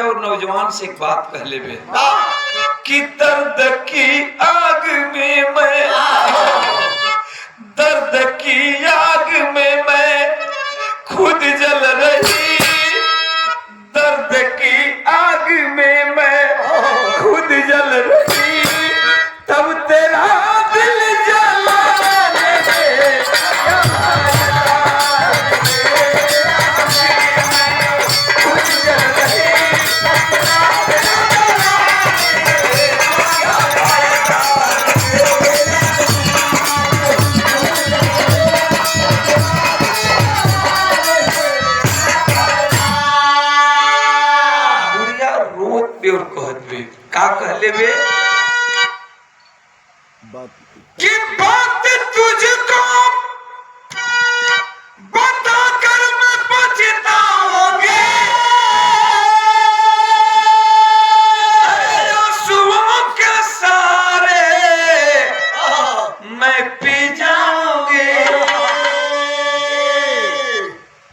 और नौजवान से एक बात कह ले बे कि दर्द की आग में मैं, दर्द की आग में मैं खुद जल रही, दर्द की आग में मैं खुद जल रही, तब तेरा दिल जलाने दे, खुद जल रही। और कहत बे का कहले बे कि बात तुझको बता कर मैं पछताऊंगी, आंसुओं के सारे मैं पी जाऊंगी।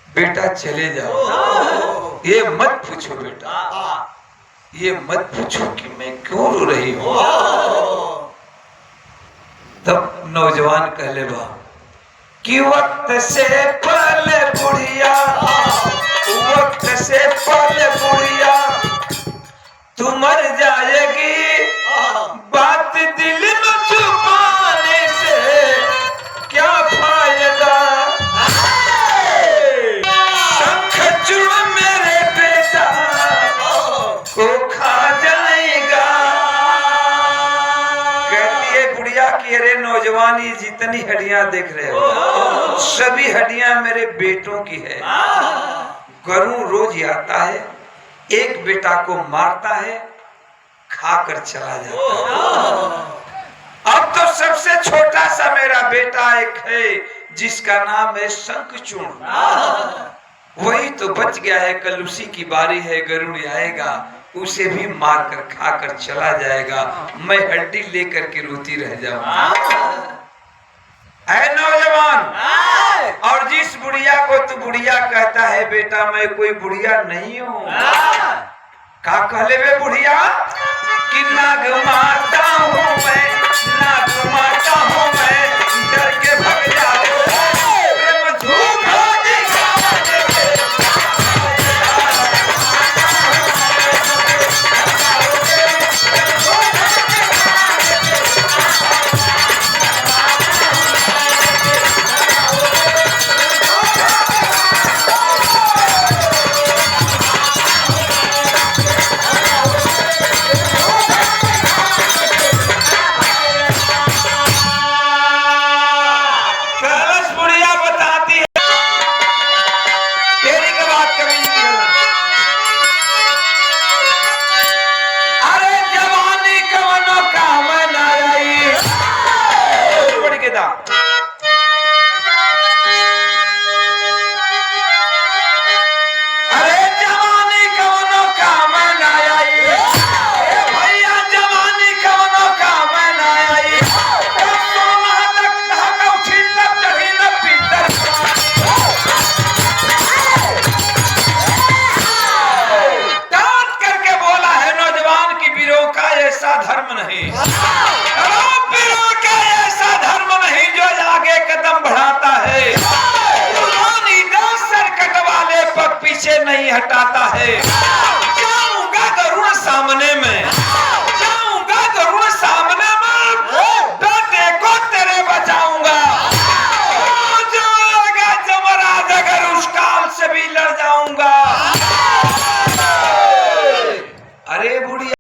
बेटा चले जाओ, ये मत पूछो बेटा, ये मत पूछो कि मैं क्यों रो रही हूं। तब नौजवान कहले बा कि वक्त से पहले बुढ़िया, वक्त से पहले बुढ़िया तू मर जाएगी, बात दिल में छुपाने से क्या फायदा। शंख चूड़ मेरे बेटा को खा जाएगा। कहती है बुढ़िया कि अरे नौजवानी जितनी हड्डियां देख रहे हो सभी हड्डियां मेरे बेटों की है। गरुड़ रोज आता है, एक बेटा को मारता है, खाकर चला जाता है। अब तो सबसे छोटा सा मेरा बेटा एक है जिसका नाम है शंखचूड़, वही तो बच गया है। कल उसी की बारी है, गरुड़ आएगा उसे भी मार कर खाकर चला जाएगा, मैं हड्डी लेकर के रोती रह जाऊंगा। ऐ नौजवान, और जिस बुढ़िया को तू बुढ़िया कहता है बेटा मैं कोई बुढ़िया नहीं हूँ। का कहले बे बुढ़िया कि नाग माता हूँ मैं, नाग माता हूँ मैं, डर के भग जाओ। ऐसा धर्म नहीं, ऐसा धर्म नहीं जो आगे कदम बढ़ाता है, सर कटवाले पर पीछे नहीं हटाता है। जाऊंगा गरुड़ सामने में, जाऊंगा गरुड़ सामने में, बेटे को तेरे बचाऊंगा। जो आएगा जमराज अगर उस काल से भी लड़ जाऊंगा। अरे बुढ़िया